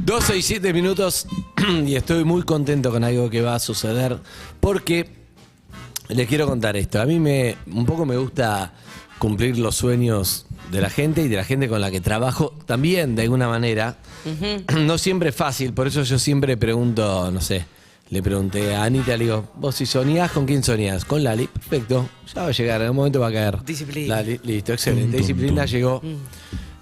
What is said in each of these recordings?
12 y 7 minutos y estoy muy contento con algo que va a suceder porque les quiero contar esto. A mí un poco me gusta cumplir los sueños de la gente y de la gente con la que trabajo también de alguna manera. No siempre es fácil, por eso yo siempre pregunto, no sé, le pregunté a Anita, le digo, vos si soñás, ¿con quién soñás? Con Lali, perfecto, ya va a llegar, en un momento va a caer. Disciplina. Lali, listo, excelente, disciplina llegó.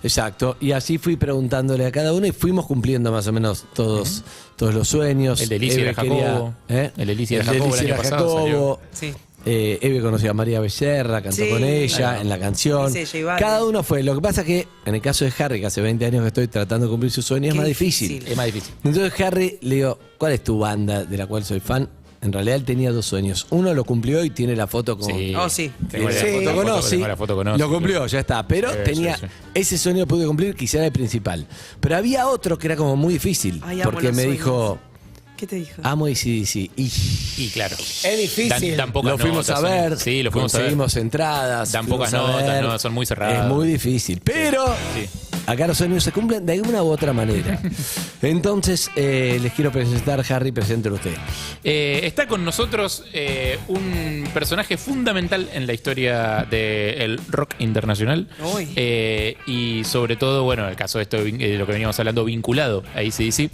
Exacto, y así fui preguntándole a cada uno y fuimos cumpliendo más o menos todos los sueños. El de Alicia era Jacobo. El de Alicia era Jacobo el año pasado salió. Sí. Eve conoció a María Becerra, cantó con ella en la canción. Cada uno fue. Lo que pasa es que en el caso de Harry, que hace 20 años que estoy tratando de cumplir su sueño, es más difícil. Es más difícil. Entonces Harry le digo, ¿cuál es tu banda de la cual soy fan? En realidad él tenía 2 sueños. Uno lo cumplió y tiene la foto con... Sí. Oh, sí. Tengo la foto con Ozzy. Lo cumplió, ya está. Pero tenía ese sueño pude cumplir, quizá era el principal. Pero había otro que era como muy difícil. Ay, porque me dijo... ¿Qué te dijo? Amo AC/DC. Y claro. Es difícil. Tampoco lo fuimos a ver. Sí, lo fuimos a ver. Conseguimos entradas. Dan pocas notas, no, son muy cerradas. Es muy difícil. Pero acá los sueños se cumplen de alguna u otra manera. Entonces, les quiero presentar, Harry, preséntelo usted. Está con nosotros un personaje fundamental en la historia del rock internacional. Y sobre todo, bueno, en el caso de esto, de lo que veníamos hablando, vinculado a AC/DC.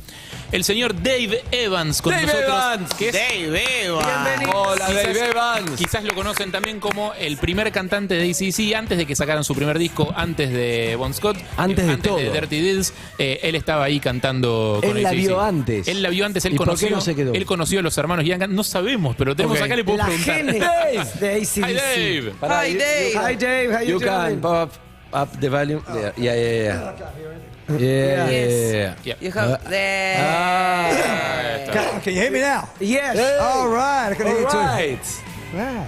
El señor Dave Evans con nosotros. Evans. Que es Dave Evans. Bienvenido. Hola, Dave Evans. Quizás lo conocen también como el primer cantante de AC/DC antes de que sacaran su primer disco, antes de Bon Scott, antes de todo. De Dirty Deeds. Él estaba ahí cantando con AC/DC. Él la vio antes. Él la vio antes. Él ¿Y conoció, por qué no se quedó? Él conoció a los hermanos Young. No sabemos, pero tenemos acá, le puedo preguntar. Dave. De AC/DC. Hi, Dave. Hi, Dave. Hi, Dave. How you You can doing? pop up the volume. Yeah. You have Can you hear me now? Yes. All right. I can hear you too. Right. Bueno,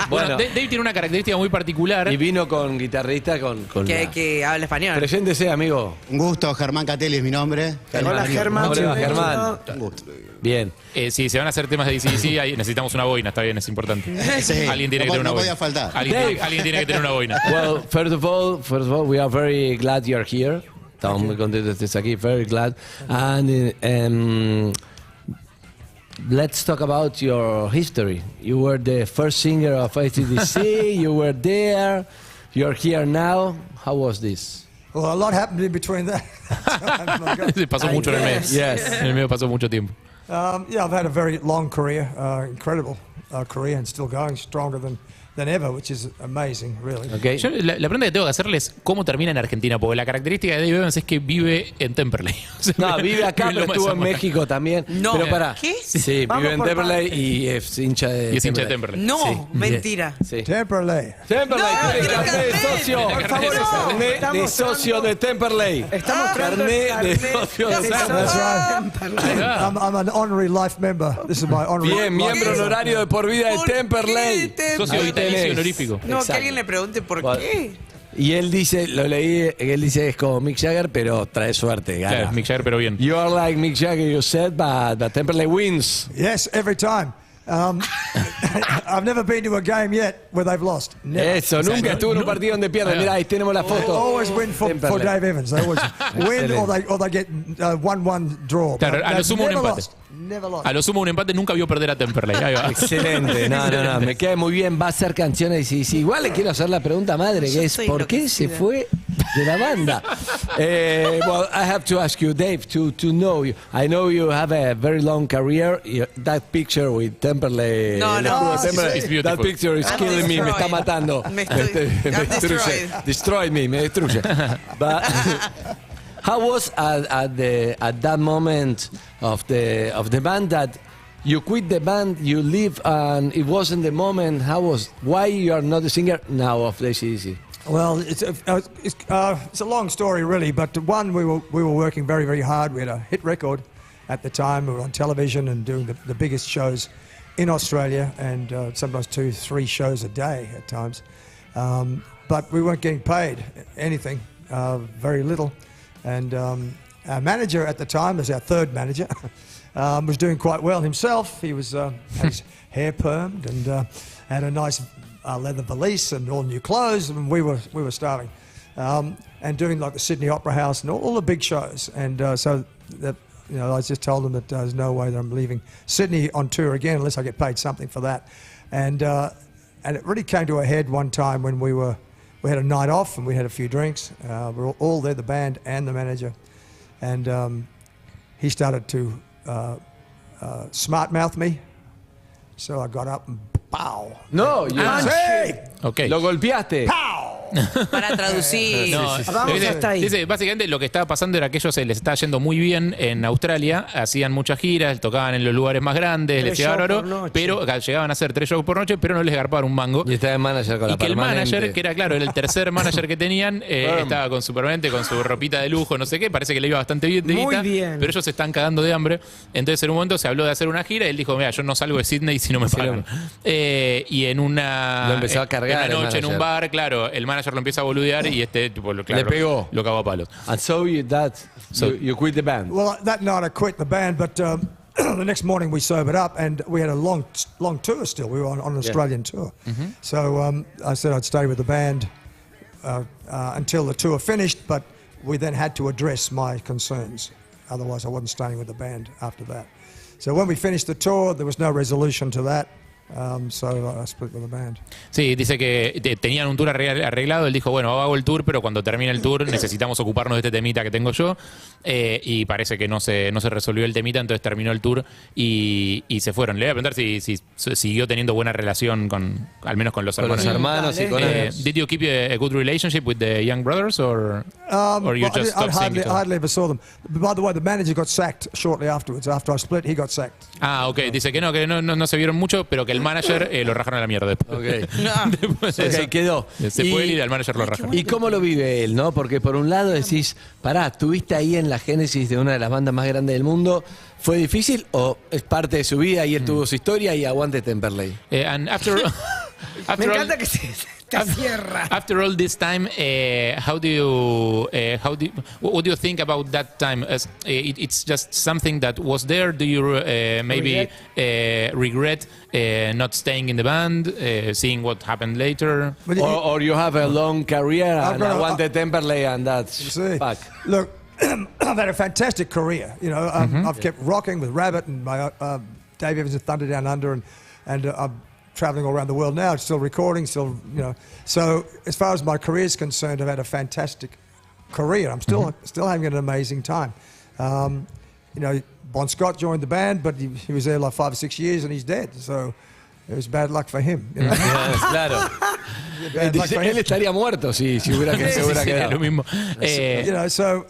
Bueno. Dave tiene una característica muy particular. Y vino con guitarrista con que habla español. Preséntese, amigo. Un gusto, Germán Catelli es mi nombre. Hola, Germán. Hola, Germán. Un gusto. Bien. Si se van a hacer temas de DC, ahí necesitamos una boina, está bien, es importante. Sí, Alguien tiene que tener una no boina. podía faltar. Alguien tiene que tener una boina. Well, first of all, we are very glad you're here. Estamos muy contentos de estar aquí, very glad. And let's talk about your history. You were the first singer of AC/DC. You were there. You're here now. How was this? Well, a lot happened in between that. Se pasó mucho en el medio. Yes. En el medio pasó mucho tiempo. Yeah, I've had a very long career, incredible career, and still going stronger than ever, which is amazing, really. Okay. Yo, la pregunta que tengo que hacerles es cómo termina en Argentina, porque la característica de Dave Evans es que vive en Temperley. O sea, No, vive acá, pero estuvo en México también. No. Pero pará. ¿Qué? Sí, Vamos vive en por Temperley partes. y es hincha de Y es hincha de Temperley. No, Sí. mentira. Sí. Temperley. Temperley, No, tiene quiero carnet de carnet. socio. Por favor, Carnet de socio de Temperley. Está mostrando Carnet de carnet socio de de socio. Temperley. That's right. I'm an honorary life member. This is my honorary Bien, miembro honorario de por vida de ¿Por qué Temperley. Temperley? Socio Ahí vitalicio tenés. honorífico. No, que Exacto. alguien le pregunte por Bueno. qué. Y él dice, lo leí, él dice es como Mick Jagger, pero trae suerte, gana. Claro, Mick Jagger, pero bien. You are like Mick Jagger, you said, but Temperley wins. Yes, every time. I've never been to a game yet where they've lost. Never. Eso, nunca estuvo en un partido donde pierde. Mirá, ahí tenemos la They foto. always win for Temperley. Dave Evans. They always win or they get 1-1 draw. Claro, But a lo they've sumo un never empate. lost. Never lost. A lo sumo un empate, nunca vio perder a Temperley. Ahí va. Excelente, no, me queda muy bien, va a hacer canciones y igual le quiero hacer la pregunta madre, que Yo es soy ¿por qué se enloquecida. fue de la banda? Well, I have to ask you, Dave, to know you. I know you have a very long career. That picture with Temperley, No, el no. escudo de Temperley, It's beautiful. that picture is I'm killing me, me está destroyed. matando. Me estoy- me I'm destruye. destroyed. Destroy me, me destruye. But how was at that moment of the band that you quit the band, you leave, and it wasn't the moment? Why you are not the singer now of the AC/DC? Well, it's a long story, really. But one, we were working very, very hard. We had a hit record at the time. We were on television and doing the biggest shows in Australia, and sometimes 2-3 shows a day at times. But we weren't getting paid anything, very little. And our manager at the time, was our third manager, was doing quite well himself. He was had his hair permed and had a nice leather valise and all new clothes, and we were starving and doing like the Sydney Opera House and all the big shows. And so I just told them that there's no way that I'm leaving Sydney on tour again unless I get paid something for that. And it really came to a head one time when we had a night off and we had a few drinks. We were all there, the band and the manager. And he started to smart mouth me. So I got up and pow. No, Okay. lo golpeaste. Pow! Para traducir. No, Vamos hasta ahí. dice, básicamente lo que estaba pasando era que ellos les estaba yendo muy bien en Australia, hacían muchas giras, tocaban en los lugares más grandes, les llegaban oro, pero llegaban a hacer 3 shows por noche, pero no les garpaban un mango. Y estaba el manager con la Y que el permanente. manager, que era claro, era el tercer manager que tenían, estaba con su permanente, con su ropita de lujo, no sé qué, parece que le iba bastante bien de Muy guita, bien. pero ellos se están cagando de hambre. Entonces en un momento se habló de hacer una gira y él dijo, mira, yo no salgo de Sydney si no me pagan. Y en una Lo empezó a cargar en una el noche en un manager. bar, claro, el manager lo empieza a boludear y tipo, Le pegó. lo cagó a palos. And so you quit the band. Well, that night I quit the band, but the next morning we sobered up and we had a long tour still. We were on an Australian tour. So I said I'd stay with the band until the tour finished, but we then had to address my concerns. Otherwise I wasn't staying with the band after that. So when we finished the tour, there was no resolution to that. So I split with the band. Sí, dice que tenían un tour arreglado. Él dijo, bueno, hago el tour, pero cuando termine el tour necesitamos ocuparnos de este temita que tengo yo. Y parece que no se resolvió el temita, entonces terminó el tour y se fueron. Le voy a preguntar si siguió teniendo buena relación al menos con los Con los hermanos. hermanos y con ellos. Did you keep a good relationship with the young brothers or you Well, just I stopped seeing each other? hardly ever saw them. By the way, the manager got sacked shortly afterwards. After I split, he got sacked. Ah, ok. Dice que no se vieron mucho, pero que el manager lo rajaron a la mierda después. Ok. Después de Ok, eso. quedó. Se fue él y al manager lo rajaron. ¿Y cómo lo vive él, no? Porque por un lado decís, pará, ¿estuviste ahí en la génesis de una de las bandas más grandes del mundo? ¿Fue difícil o es parte de su vida y él tuvo su historia y aguante Temperley? And after Me encanta que se cierra. After all this time, what do you think about that time? It's just something that was there. Do you maybe regret not staying in the band, seeing what happened later? Or you have a long career and aguante Temperley and that's See, back. look, I've had a fantastic career. You know, I've kept rocking with Rabbit and my Dave Evans and Thunder Down Under, and I'm traveling all around the world now, still recording, still, you know. So as far as my career is concerned, I've had a fantastic career. I'm still having an amazing time. You know, Bon Scott joined the band, but he was there like 5 or 6 years and he's dead. So it was bad luck for him. You know? Yes, claro. Bad luck for Él him. estaría muerto si hubiera quedado. Lo mismo. You know, so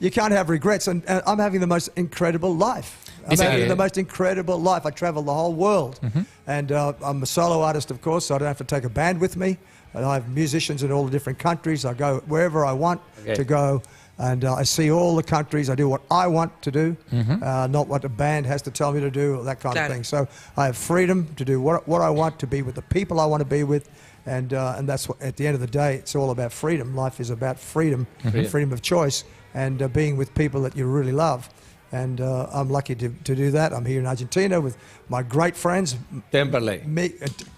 you can't have regrets, and I'm having the most incredible life. I'm having the most incredible life. I travel the whole world, and I'm a solo artist, of course, so I don't have to take a band with me. And I have musicians in all the different countries. I go wherever I want to go, and I see all the countries. I do what I want to do, not what the band has to tell me to do, or that kind of thing. So I have freedom to do what I want, to be with the people I want to be with. And that's what, at the end of the day, it's all about freedom. Life is about freedom, freedom of choice, and being with people that you really love. And I'm lucky to do that. I'm here in Argentina with my great friends. Temperley.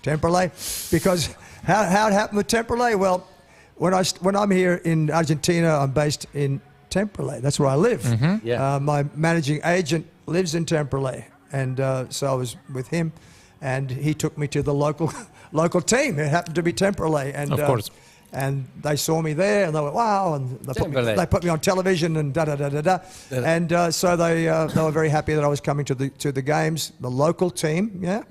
Temperley. Because how it happened with Temperley? Well, when I'm here in Argentina, I'm based in Temperley. That's where I live. Yeah. My managing agent lives in Temperley. And so I was with him, and he took me to the local team. It happened to be Temperley, and Of course. And they saw me there, and they went, "Wow!" And they put me on television, and And so they were very happy that I was coming to the games, the local team, yeah.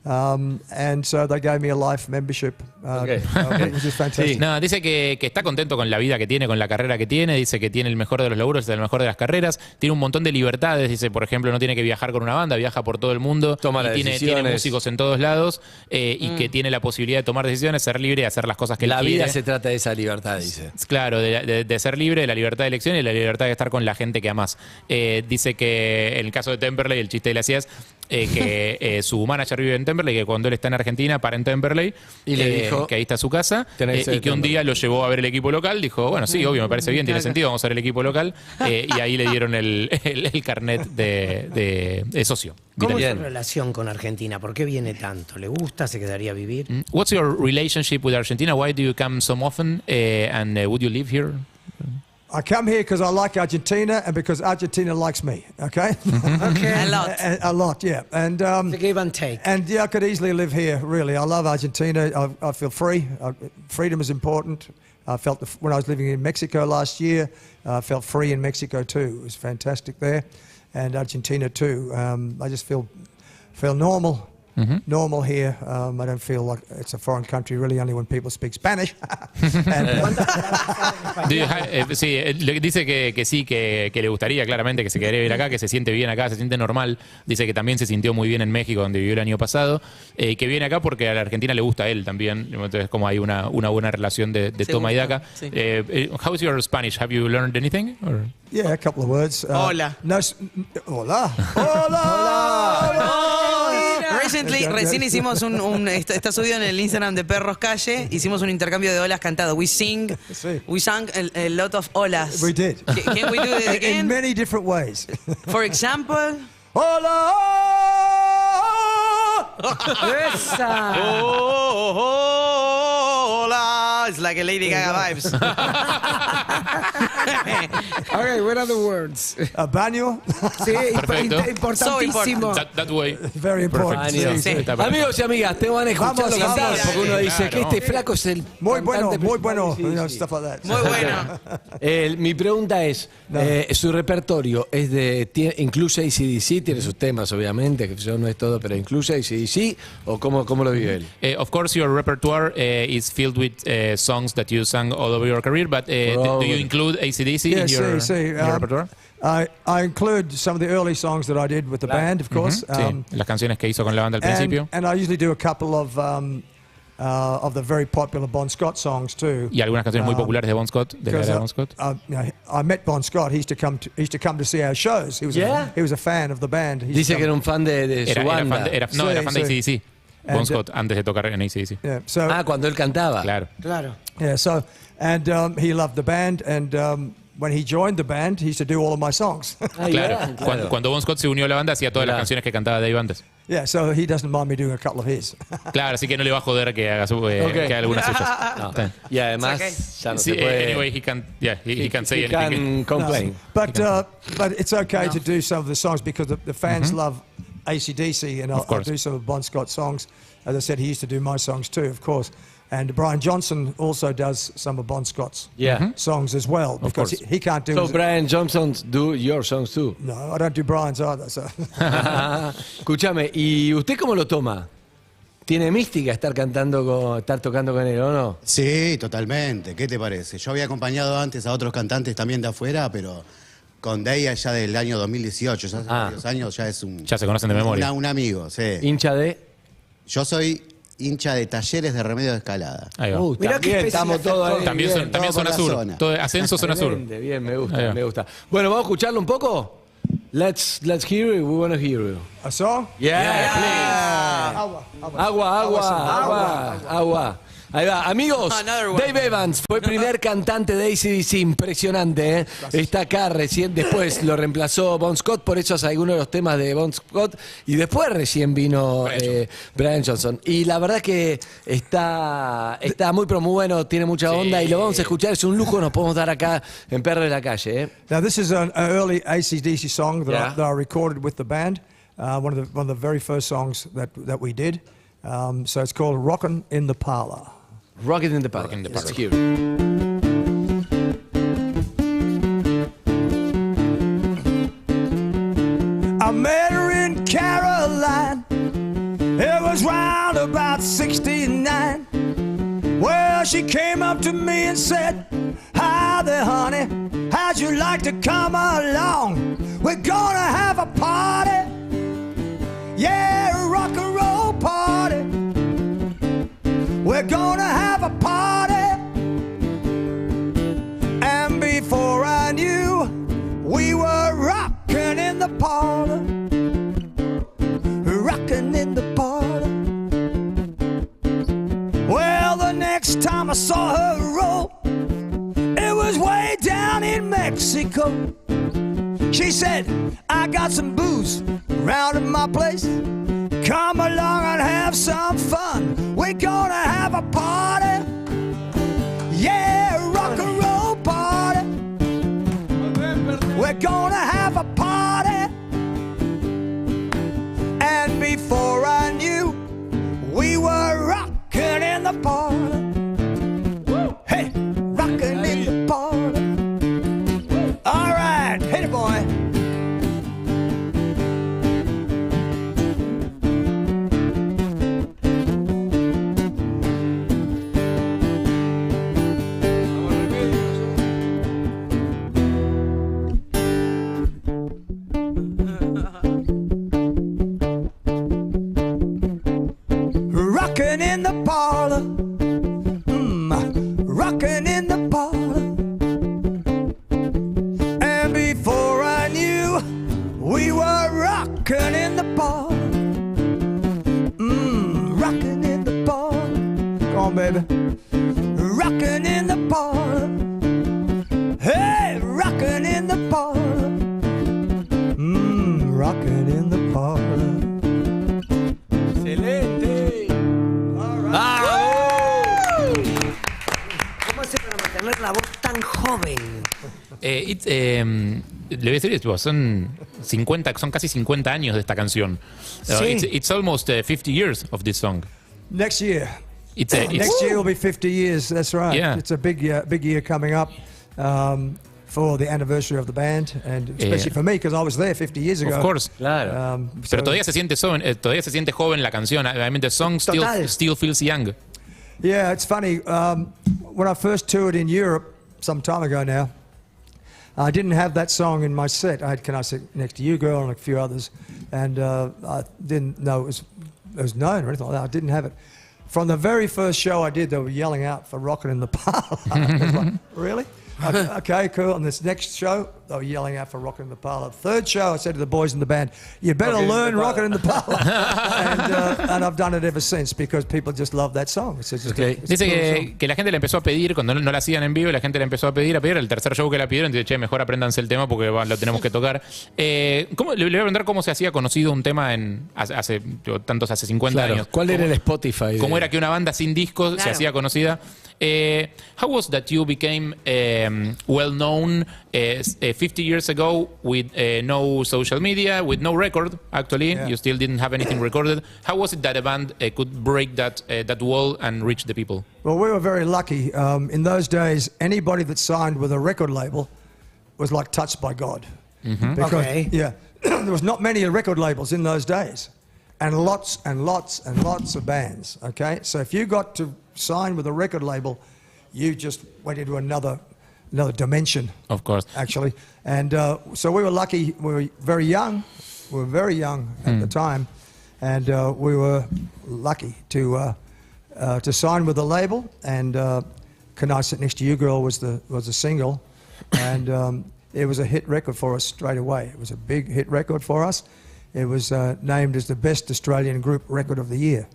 And so they gave me a life membership, which is fantastic. No, dice que está contento con la vida que tiene, con la carrera que tiene. Dice que tiene el mejor de los logros, el mejor de las carreras. Tiene un montón de libertades. Dice, por ejemplo, no tiene que viajar con una banda, viaja por todo el mundo. Tiene músicos en todos lados y que tiene la posibilidad de tomar decisiones, ser libre y hacer las cosas que él quiere. La vida se trata de esa libertad, dice. Claro, de ser libre, de la libertad de elección y la libertad de estar con la gente que amás. Dice que en el caso de Temperley, el chiste de la hacías, que su manager vive en Temperley, que cuando él está en Argentina para en Temperley, y le dijo que ahí está su casa, y que un día lo llevó a ver el equipo local. Dijo, bueno, sí, obvio, me parece bien, tiene sentido, vamos a ver el equipo local. Y ahí le dieron el carnet de socio. ¿Cómo es su relación con Argentina? ¿Por qué viene tanto? ¿Le gusta? ¿Se quedaría a vivir? What's your relationship with Argentina? Why do you come so often? And would you live here? I come here because I like Argentina and because Argentina likes me. Okay. Okay. A lot. A lot, yeah. And The give and take. and yeah, I could easily live here. Really, I love Argentina. I feel free. Freedom is important. I felt when I was living in Mexico last year, I felt free in Mexico too. It was fantastic there, and Argentina too. I just feel normal. Normal here. I don't feel like it's a foreign country really, only when people speak Spanish. Sí, dice que sí, que le gustaría claramente, que se quedaría vivir acá, que se siente bien acá, se siente normal. Dice que también se sintió muy bien en México, donde vivió el año pasado, que viene acá porque a la Argentina le gusta a él también. Entonces, como hay una buena relación de toma y daca. Sí. How's your Spanish? Have you learned anything? Or? Yeah, a couple of words. Hola. No, hola. Hola. Recently, recién hicimos está subido en el Instagram de Perros Calle, hicimos un intercambio de olas cantado. We sang a lot of olas. We did. Can we do it In again? many different ways. For example, Hola. ¡Esa! hola. It's like a Lady Gaga vibes. Okay, what are the words? A baño. Sí, Perfecto. importantísimo. That way. Very important. Perfecto. Sí, Sí. sí. Está perfecto. Amigos y amigas, te van a escucharlo Vamos, cantar vamos. porque uno dice Claro. que este flaco es el Muy bueno, cantante muy principal. bueno. Sí, You know, sí. stuff like that. Muy bueno. Mi pregunta es, su repertorio es incluye AC/DC, tiene sus temas obviamente, que yo no es todo, pero incluye AC/DC, o cómo lo vive él. Of course, your repertoire is filled with songs that you sang all over your career, but do you include AC/DC in your repertoire? I include some of the early songs that I did with the band, of course. Sí, las canciones que hizo con la banda al principio. And I usually do a couple of the very popular Bon Scott songs too. Y algunas canciones muy populares de Bon Scott, de la era de Bon Scott. I met Bon Scott. He used to come to see our shows. He was he was a fan of the band. He used Dice to que era come- un fan de su banda. Era fan de AC/DC. Bon Scott, antes de tocar en AC/DC. Yeah, so Cuando él cantaba. Claro. Claro. yeah, so and he loved the band, and when he joined the band, he used to do all of my songs. Ah, Claro. yeah, claro. Cuando Bon Scott se unió a la banda, hacía todas las Claro. canciones que cantaba Dave antes. Yeah, so he doesn't mind me doing a couple of his. Claro, así que no le va a joder que haga, que haga algunas suyas. No. Y además, ya no Sí, se puede. anyway, he can't say he anything. can complain. But it's okay to do some of the songs because the fans love AC/DC, and I'll course. do some of Bon Scott songs. As I said, he used to do my songs too, of course. And Brian Johnson also does some of Bon Scott's songs as well, because course. he can't do. So Brian Johnson do your songs too. No, I don't do Brian's either. So. Escúchame, ¿y usted cómo lo toma? ¿Tiene mística estar tocando con él o no? Sí, totalmente. ¿Qué te parece? Yo había acompañado antes a otros cantantes también de afuera, pero con Day ya del año 2018, ya hace varios años, ya es un... Ya se conocen de memoria. Un amigo, sí. ¿Hincha de? Yo soy hincha de Talleres de Remedio de Escalada. Ahí va. Mirá qué También estamos todos ahí. También, bien. también todo por zona la sur. zona. Todo, ascenso zona sur. Excelente, bien, me Ahí gusta, va. me gusta. Bueno, ¿vamos a escucharlo un poco? Let's hear it, we want to hear it. A song? Yeah, Agua. Ahí va. Amigos, Another one. Dave Evans fue primer cantante de AC/DC, impresionante, ¿eh? Está acá recién, después lo reemplazó Bon Scott, por eso es algunos de los temas de Bon Scott, y después recién vino Brian Johnson. Y la verdad que está muy bueno, tiene mucha onda, y lo vamos a escuchar, es un lujo, nos podemos dar acá en Perro de la Calle, ¿eh? Now this is an early AC/DC song that, Yeah. I recorded with the band. One of the very first songs that we did. So it's called "Rockin' in the Parlor." Rock it in the Park. Rock in the Let's Park. hear it. I met her in Caroline. It was round about 69. Well, she came up to me and said, "Hi there, honey. How'd you like to come along? We're gonna have a party. Yeah, a rock and roll party. We're gonna have a party." And before I knew, we were rocking in the parlor. Rocking in the parlor. Well, the next time I saw her roll, it was way down in Mexico. She said, "I got some booze round in my place. Come along and have some fun. We're gonna have a party. Yeah, rock and roll party. we're gonna have a party. And before I knew, we were rocking in the party. Hey, rocking in the party. All right, hit it, boy. Rockin' in the parlor, rockin' in the parlor. And before I knew, we were rockin' in the parlor, rockin' in the parlor. Come on, baby, rockin' in the parlor. Hey, rockin' in the parlor, rockin' in the parlor. Excelente. ¿Cómo hace para mantener la voz tan joven? Le voy a decir, tipo, son casi 50 años de esta canción. Sí. It's almost 50 years of this song. Next year. It's Next year will be 50 years. That's right. Yeah. It's a big year coming up for the anniversary of the band, and especially for me because I was there 50 years ago. Of course. Claro. Pero todavía se siente joven la canción. I mean, the song Total. still feels young. Yeah, it's funny. When I first toured in Europe some time ago now, I didn't have that song in my set. I had "Can I Sit Next to You, Girl" and a few others, and I didn't know it was known or anything like that. I didn't have it. From the very first show I did, they were yelling out for "Rockin' in the Parlor." I was like, really? Okay, cool. And this next show, they were yelling out for "Rockin' in the Parlor." Third show, I said to the boys in the band, "You better learn "Rockin' in the Parlor." and I've done it ever since because people just love that song. It's just Okay. it's a Dice cool song. que la gente le empezó a pedir, cuando no la hacían en vivo, la gente le empezó a pedir. El tercer show que la pidieron, dice, che, mejor apréndanse el tema porque lo tenemos que tocar. Le voy a preguntar cómo se hacía conocido un tema hace 50 Claro. años. ¿Cuál era el Spotify? ¿Cómo era que una banda sin discos se Claro. hacía conocida? How was that you became well known 50 years ago with no social media, with no record? Actually, Yeah. you still didn't have anything recorded. How was it that a band could break that wall and reach the people? Well, we were very lucky. In those days, anybody that signed with a record label was like touched by God. Because, Okay. yeah, there was not many record labels in those days, and lots and lots and lots of bands. Okay, so if you got to sign with a record label, you just went into another dimension. Of course. Actually, and so we were lucky. We were very young. We were very young at the time, and we were lucky to sign with the label. And "Can I Sit Next to You, Girl" was a single, and it was a hit record for us straight away. It was a big hit record for us. It was named as the best Australian group record of the year,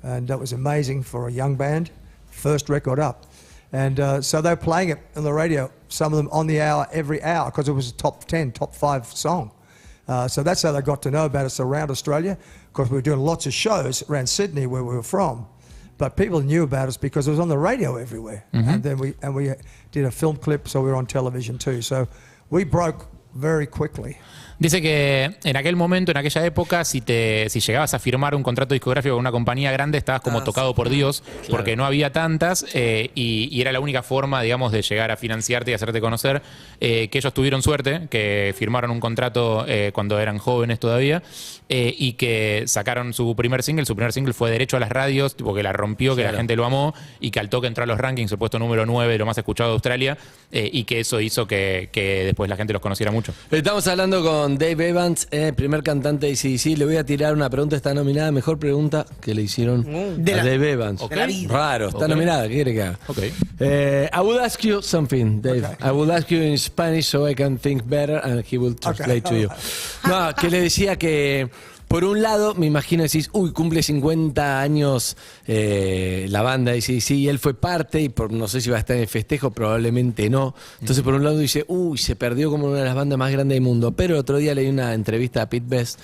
and that was amazing for a young band, first record up. And so they were playing it on the radio, some of them on the hour, every hour, because it was a top 10, top 5 song. So that's how they got to know about us around Australia, because we were doing lots of shows around Sydney where we were from. But people knew about us because it was on the radio everywhere. And then we did a film clip, so we were on television too. So we broke very quickly. Dice que en aquel momento, en aquella época, si llegabas a firmar un contrato discográfico con una compañía grande, estabas como tocado por Dios, porque no había tantas y era la única forma, digamos, de llegar a financiarte y hacerte conocer. Que ellos tuvieron suerte, que firmaron un contrato cuando eran jóvenes todavía y que sacaron su primer single. Su primer single fue derecho a las radios, tipo que la rompió, que la gente lo amó y que al toque entró a los rankings, el puesto número 9 de lo más escuchado de Australia y que eso hizo que después la gente los conociera mucho. Estamos hablando con Dave Evans, primer cantante de AC/DC. Le voy a tirar una pregunta, está nominada, mejor pregunta que le hicieron a Dave Evans. Ok. Raro, está nominada, ¿qué quiere que haga? Okay. I would ask you something, Dave. Okay. I would ask you in Spanish so I can think better and he will translate to you. No, que le decía que por un lado, me imagino decís, uy, cumple 50 años la banda de AC/DC y él fue parte y no sé si va a estar en el festejo, probablemente no. Entonces, por un lado dice, uy, se perdió como una de las bandas más grandes del mundo. Pero el otro día leí una entrevista a Pete Best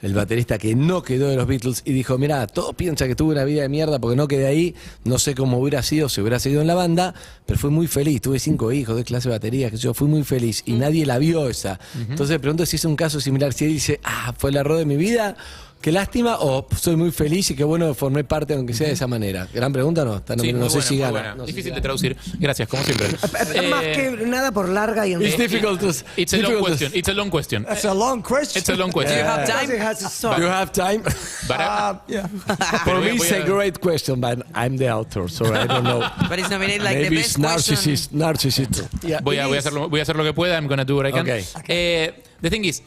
el baterista que no quedó de los Beatles, y dijo, mirá, todos piensan que tuve una vida de mierda porque no quedé ahí, no sé cómo hubiera sido si hubiera seguido en la banda, pero fui muy feliz, tuve 5 hijos, de clase de batería, que yo fui muy feliz, y nadie la vio esa. Entonces me pregunto si es un caso similar, si él dice, fue el error de mi vida, qué lástima, o soy muy feliz y qué bueno que formé parte, aunque sea de esa manera. Gran pregunta, ¿no? Sí, no sé si gana. No, difícil de traducir. Gracias, como siempre. Más que nada por larga y It's difficult to... It's a long question. It's a long question. That's a long question. It's a long Do you question. have time? It has a song. You have time? But, Yeah. For me, voy it's a- a great question, but I'm the author, so I don't know. But it's nominated like Maybe the it's best question. narcissist. Yeah. voy a hacer lo que pueda. I'm gonna do what I can. Okay. The thing is,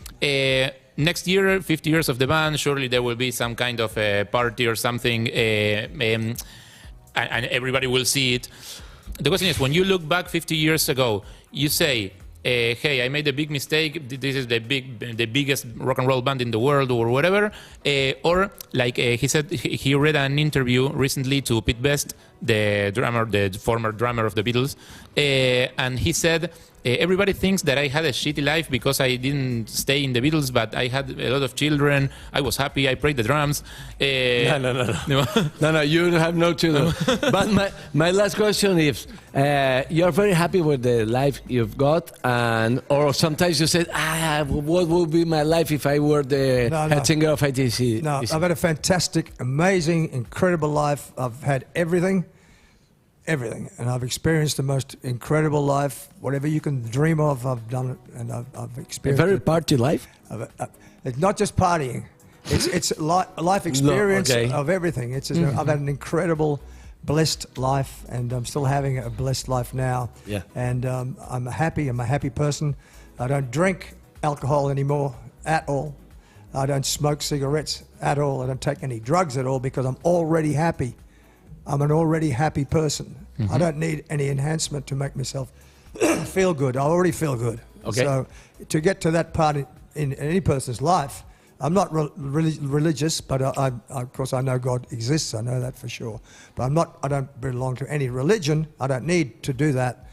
next year, 50 years of the band, surely there will be some kind of party or something, and everybody will see it. The question is, when you look back 50 years ago, you say, hey, I made a big mistake. This is the biggest rock and roll band in the world, or whatever. Or like he said, he read an interview recently to Pete Best, the former drummer of the Beatles, and he said, everybody thinks that I had a shitty life because I didn't stay in the Beatles, but I had a lot of children. I was happy. I played the drums. No, you have no children. But my last question is, you're very happy with the life you've got, or sometimes you said, what would be my life if I were the head singer of ITC? No, I've had a fantastic, amazing, incredible life. I've had everything, and I've experienced the most incredible life. Whatever you can dream of, I've done it, and I've A experienced very it. party life? It's not just partying. It's a life experience okay. of everything. I've had an incredible, blessed life, and I'm still having a blessed life now. Yeah. And I'm happy. I'm a happy person. I don't drink alcohol anymore at all. I don't smoke cigarettes at all. I don't take any drugs at all because I'm already happy. I'm an already happy person. I don't need any enhancement to make myself feel good. I already feel good. Okay. So to get to that part in any person's life, I'm not religious, but of course I know God exists. I know that for sure. But I don't belong to any religion. I don't need to do that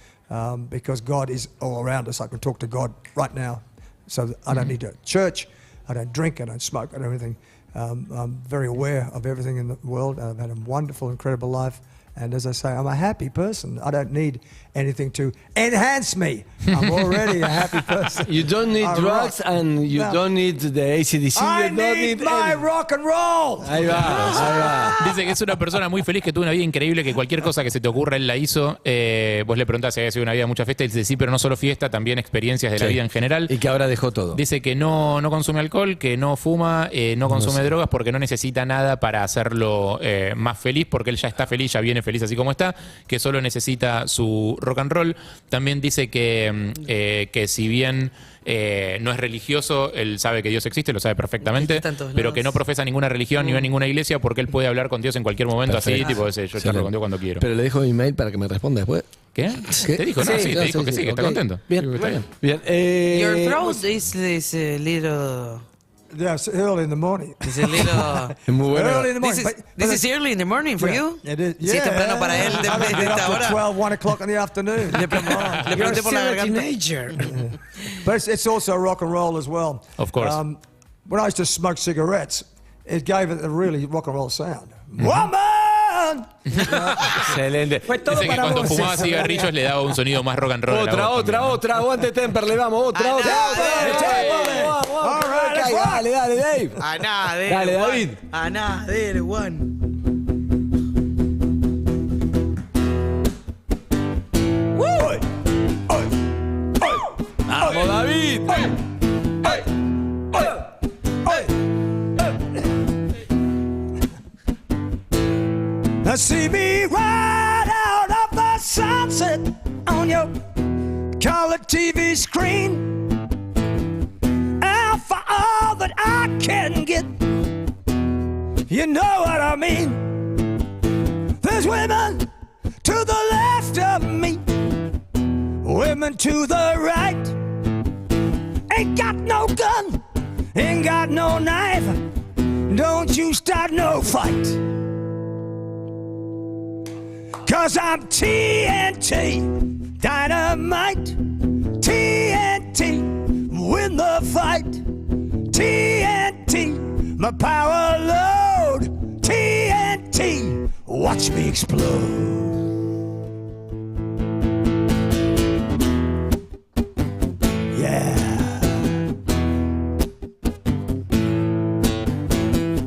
because God is all around us. I can talk to God right now. So I don't need a church. I don't drink. I don't smoke. I don't do anything. I'm very aware of everything in the world. I've had a wonderful, incredible life. And as I say, I'm a happy person. I don't need anything to enhance me. I'm already a happy person. You don't need drugs and you don't need the ACDC. I you don't need my rock and roll. Ahí va. Dice que es una persona muy feliz, que tuvo una vida increíble, que cualquier cosa que se te ocurra él la hizo. Vos le preguntás si había sido una vida de mucha fiesta y dice sí, pero no solo fiesta, también experiencias de la Sí. vida en general. Y que ahora dejó todo. Dice que no consume alcohol, que no fuma, no consume drogas porque no necesita nada para hacerlo más feliz, porque él ya está feliz, ya viene feliz así como está, que solo necesita su rock and roll. También dice que si bien no es religioso, él sabe que Dios existe, lo sabe perfectamente, Está en todos pero lados. que no profesa ninguna religión ni va a ninguna iglesia porque él puede hablar con Dios en cualquier momento. Perfecto. Así, tipo, yo charlo con Dios cuando quiero. Pero le dejo mi email para que me responda después. ¿Qué? ¿Te dijo? No, sí, te dijo que sí, que está ok. contento. Bien, Está bien. bien. Your throat is a little... Yeah, it's early in the morning. Is a little... Es muy bueno. Early in the morning. This is early in the morning for you? It is. Sí, es temprano para él, I de don't get esta up hora. to 12, 1 o'clock in the afternoon. Le pregunté por la Still a garganta. teenager. But it's also rock and roll as well. Of course. When I used to smoke cigarettes, it gave it a really rock and roll sound. Woman! Excelente. Fue todo Dice que para cuando vos. fumaba cigarrillos le daba un sonido más rock and roll. a la voz también. Otra. Aguante Temper, le vamos. Otra. All right, let's rock. Dale, Dave. Another Dale, one. David. Another one. Vamos, David. Now see me ride out of the sunset on your color TV screen. And for all that I can get, you know what I mean. There's women to the left of me, women to the right. Ain't got no gun, ain't got no knife. Don't you start no fight. 'Cause I'm TNT, dynamite. TNT, win the fight. TNT, my power load. TNT, watch me explode. Yeah.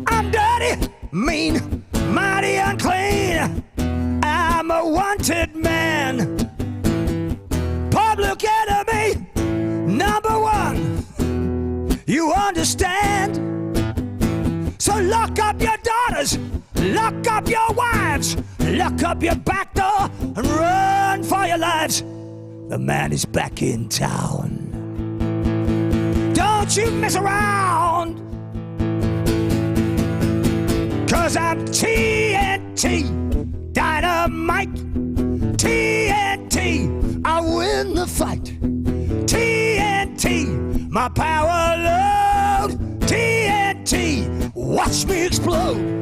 I'm dirty, mean, mighty unclean. I'm a wanted man. Public enemy, number one. You understand? So lock up your daughters, lock up your wives, lock up your back door and run for your lives. The man is back in town. Don't you mess around, 'cause I'm TNT, dynamite. TNT, I win the fight. TNT, my power load. TNT, watch me explode.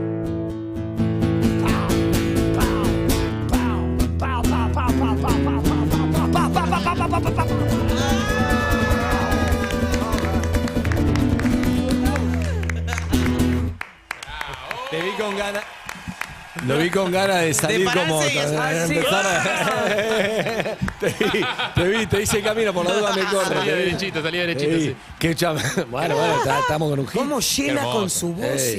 Te vi con ganas. Lo vi con ganas de salir como. Te hice camino, por la duda me corre. Salía derechito, sí. Qué bueno, estamos con un hit. ¿Cómo llena hermoso. con su voz?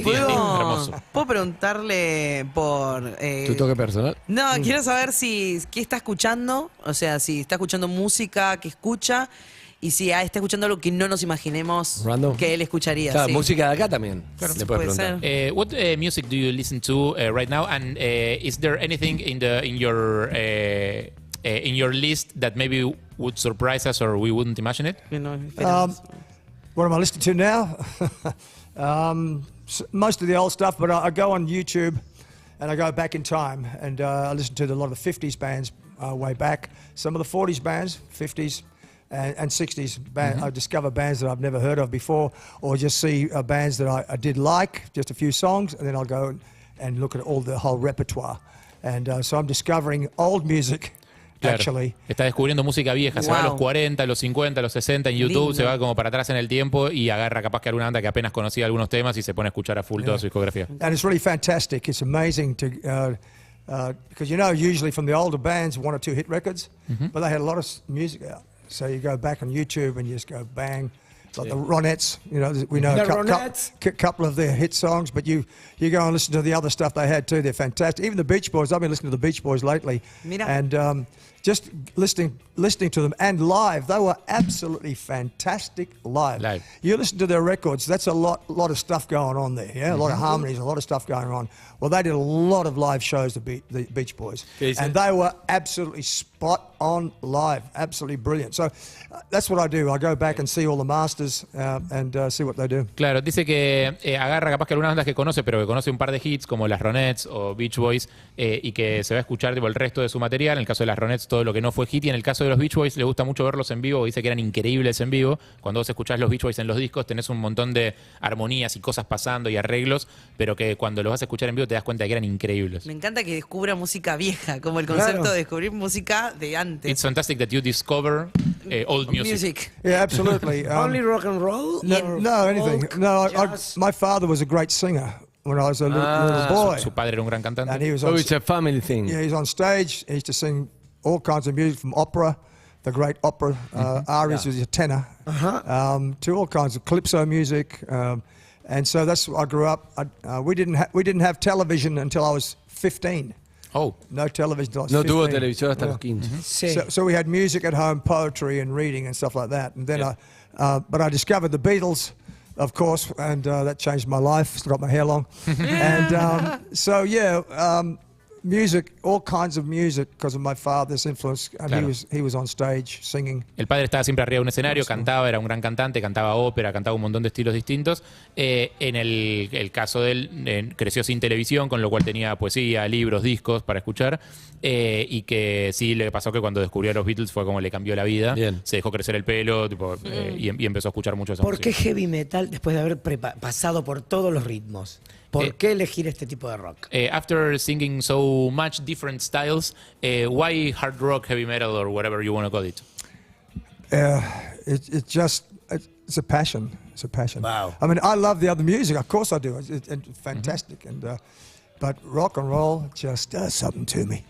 ¿Puedo preguntarle por... ¿Tu toque personal? No, quiero saber qué está escuchando, o sea, si está escuchando música que escucha y si está escuchando algo que no nos imaginemos Random. que él escucharía. Claro, sí. música de acá también. Claro, Le puedes puede preguntar. What music do you listen to right now? And is there anything in your list that maybe would surprise us or we wouldn't imagine it? Que no esperamos. What am I listening to now? Most of the old stuff, but I go on YouTube and I go back in time and I listen to a lot of the 50s bands way back. Some of the 40s bands, 50s. And 60s. I discover bands that I've never heard of before, or just see bands that I did like, just a few songs, and then I'll go and look at the whole repertoire. And so I'm discovering old music, Claro. actually. Está descubriendo música vieja, se va a los Wow. 40, los 50, los 60 en YouTube, Lindo. se va como para atrás en el tiempo y agarra capaz que alguna banda que apenas conocía algunos temas y se pone a escuchar a full toda su discografía. And it's really fantastic. It's amazing to, because usually from the older bands, 1 or 2 hit records, but they had a lot of music out. So you go back on YouTube and you just go bang. Like the Ronettes, we know The a Ronettes. couple of their hit songs, but you go and listen to the other stuff they had too. They're fantastic. Even the Beach Boys. I've been listening to the Beach Boys lately, Mira. and just listening to them and live. They were absolutely fantastic live. Live. You listen to their records. That's a lot of stuff going on there. Yeah, a lot of harmonies, a lot of stuff going on. Well, they did a lot of live shows. The Beach Boys, and they were absolutely spot on live. Absolutely brilliant. So that's what I do. I go back and see all the masters and see what they do. Claro, dice que agarra capaz que algunas bandas que conoce, pero que conoce un par de hits como las Ronettes o Beach Boys y que se va a escuchar tipo, el resto de su material. En el caso de las Ronettes, todo lo que no fue hit, y en el caso de los Beach Boys le gusta mucho verlos en vivo. Dice que eran increíbles en vivo. Cuando vos escuchás los Beach Boys en los discos tenés un montón de armonías y cosas pasando y arreglos, pero que cuando los vas a escuchar en vivo te das cuenta de que eran increíbles. Me encanta que descubra música vieja, como el concepto de descubrir música de antes. It's fantastic that you discover old music. Yeah, absolutely. Only rock and roll? No, anything. Folk, No, jazz? my father was a great singer when I was a little boy. Su padre era un gran cantante. And he was So it's a family thing. Yeah, he's on stage. He used to sing all kinds of music from opera, the great opera. Arias was a tenor, to all kinds of calypso music, and so that's I grew up. We didn't have television until I was 15. Oh. No television until I was No 15. tuvo televisor hasta los 15. Sí. So we had music at home, poetry and reading and stuff like that. And then but I discovered the Beatles, of course, and that changed my life. Still got my hair long. And music, all kinds of music, because of my father's influence. And Claro. he was on stage singing. El padre estaba siempre arriba de un escenario, cantaba, era un gran cantante, cantaba ópera, cantaba un montón de estilos distintos. En el caso de él, creció sin televisión, con lo cual tenía poesía, libros, discos para escuchar. Y que sí le pasó que cuando descubrió a los Beatles fue como le cambió la vida. Bien. Se dejó crecer el pelo y empezó a escuchar mucho esa ¿Por música. qué heavy metal después de haber pasado por todos los ritmos? ¿Por qué elegir este tipo de rock? After singing so much different styles, why hard rock, heavy metal, or whatever you want to call it? It's just It's a passion. It's a passion. Wow. I mean, I love the other music. Of course I do. It's fantastic. But rock and roll just does something to me.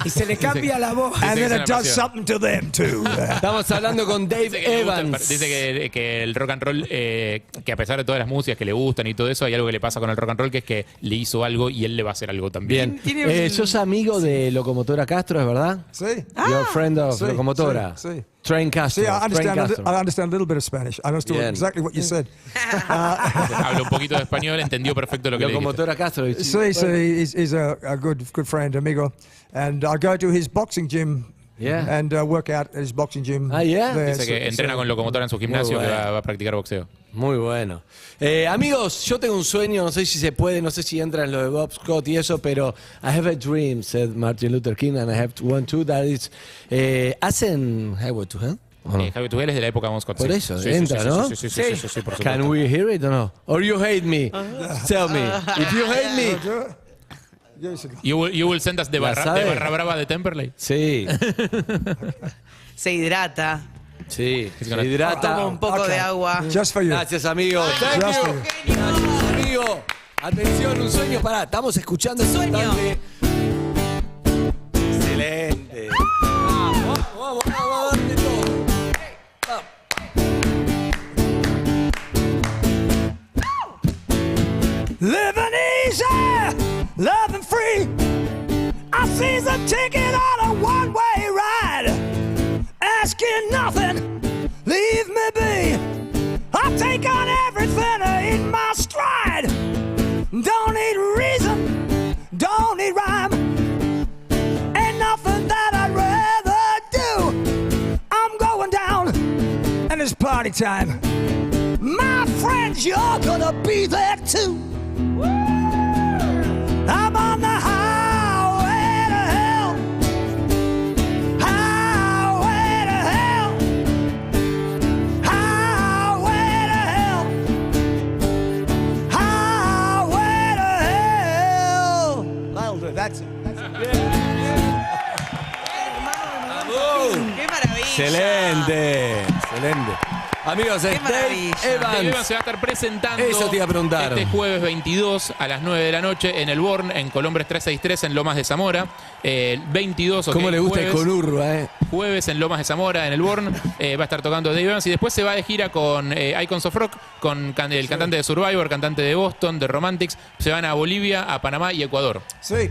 Y se le cambia la voz. And then que it es una does something to them too. Estamos hablando con Dave Evans. Dice que el rock and roll, que a pesar de todas las músicas que le gustan y todo eso, hay algo que le pasa con el rock and roll, que es que le hizo algo y él le va a hacer algo también. Bien. Sos amigo de Locomotora Castro, ¿es verdad? See? Your friend of Sí, Locomotora. sí. Train Castro. See, I Train understand. Castro. I understand a little bit of Spanish. I understood Bien. exactly what you said. Habló un poquito de español, entendió perfecto lo que le dijiste. Locomotora Castro. He's a good friend, amigo, and I go to his boxing gym. Yeah. And work out at his boxing gym. Ah, yeah? there. Dice que entrena con Locomotora en su gimnasio, Muy que bueno. va a practicar boxeo. Muy bueno. Amigos, yo tengo un sueño, no sé si se puede, no sé si entra en lo de Bob Scott y eso, pero I have a dream, said Martin Luther King, and I have one too, that is, ¿hacen Highway to Hell? ¿O no? Javier Tugel es de la época de Bon Scott. Por sí. eso, Sí, entra, sí, ¿no? Sí, por supuesto. Can we hear it or no? Or you hate me? Tell me. If you hate me. You will send us de ¿La barra sabe? brava de Temperley. Sí, Se hidrata, sí. Se toma hidrata. un poco de agua. Just for you. Gracias, amigo. Thank Just you. for you. Gracias, amigo. Atención, un sueño. Pará, estamos escuchando el Sueño. cantante. Excelente. Vamos, vamos, vamos, darle todo. Living easy, loving free. I seize a ticket on a one-way ride. Asking nothing, leave me be. I take on everything in my stride. Don't need reason, don't need rhyme. Ain't nothing that I'd rather do. I'm going down, and it's party time. My friends, you're gonna be there too. I'm on the highway to hell. Highway to hell. Highway to hell. Highway to hell. That'll do it. That's it. ¡Qué maravilla! Excelente, excelente. Amigos, ¡Qué Dave maravilla! Dave Evans Evans. se va a estar presentando Eso te iba a preguntar. este jueves 22 a las 9 de la noche en el Born, en Colombres 363, en Lomas de Zamora. El 22, ¿Cómo le gusta el jueves, conurba, jueves en Lomas de Zamora, en el Born. Va a estar tocando Dave Evans y después se va de gira con Icons of Rock, con el cantante de Survivor, cantante de Boston, de Romantics. Se van a Bolivia, a Panamá y Ecuador. See?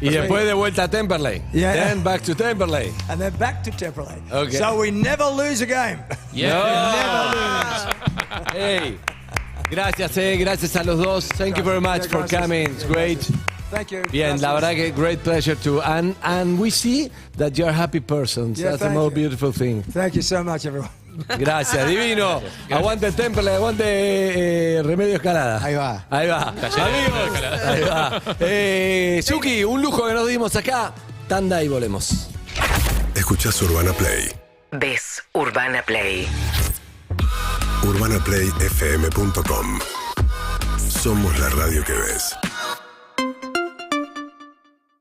Y después de vuelta a Temperley. Yeah. Then back to Temperley. And then back to Temperley. Okay. So we never lose a game. Yeah. Hey, gracias, gracias a los dos. Thank you very much for coming. It's great. Thank you. Bien, la verdad que great pleasure too. And we see that you're happy persons. Yeah, That's the thank most you. beautiful thing. Thank you so much, everyone. Gracias, divino. Aguante Temperley, aguante Remedio Escalada. Ahí va. Ahí va. Amigos, ahí va. Suki, un lujo que nos dimos acá. Tanda y volvemos. Escuchás Urbana Play. Ves Urbana Play. UrbanaPlayFM.com. Somos la radio que ves.